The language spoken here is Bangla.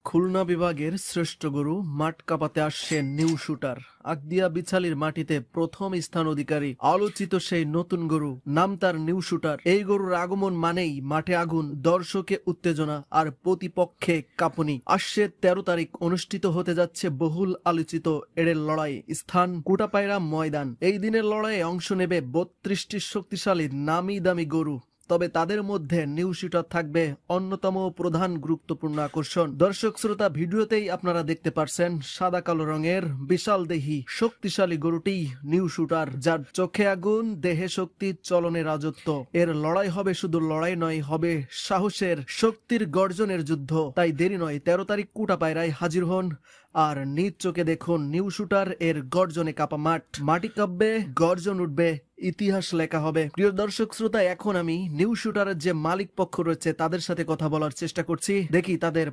খুলনা বিভাগের শ্রেষ্ঠ গরু মাঠ কাঁপাতে আসছে নিউ শুটার। আকদিয়া বিছালির মাটিতে প্রথম স্থান অধিকারী আলোচিত সেই নতুন গরু, নাম তার নিউ শুটার। এই গরুর আগমন মানেই মাঠে আগুন, দর্শকে উত্তেজনা আর প্রতিপক্ষে কাঁপুনি। আসছে 13 তারিখ অনুষ্ঠিত হতে যাচ্ছে বহুল আলোচিত এড়ের লড়াই, স্থান কুটাপায়রা ময়দান। এই দিনের লড়াইয়ে অংশ নেবে 32টি শক্তিশালী নামি দামি গরু। তবে তাদের মধ্যে নিউ শুটার থাকবে অন্যতম প্রধান গুরুত্বপূর্ণ আকর্ষণ। দর্শক শ্রোতা, ভিডিওতেই আপনারা দেখতে পারছেন সাদা কালো রঙের বিশাল দেহি শক্তিশালী গরুটি নিউ শুটার, যার চোখে আগুন, দেহে শক্তি, চলনে রাজত্ব। এর লড়াই হবে শুধু লড়াই নয়, হবে সাহসের, শক্তির গর্জনের যুদ্ধ। তাই দেরি নয়, 13 তারিখ কুটাপায়রায় হাজির হন আর নিজ চোখে দেখুন নিউ শুটার। এর গর্জনে কাঁপা মাঠ, মাটি কাঁপবে, গর্জন উঠবে, ইতিহাস লেখা হবে। প্রিয় দর্শক শ্রোতা, এখন আমি নিউ শুটারের যে মালিক পক্ষ রয়েছে তাদের সাথে কথা বলার চেষ্টা করছি। দেখি তাদের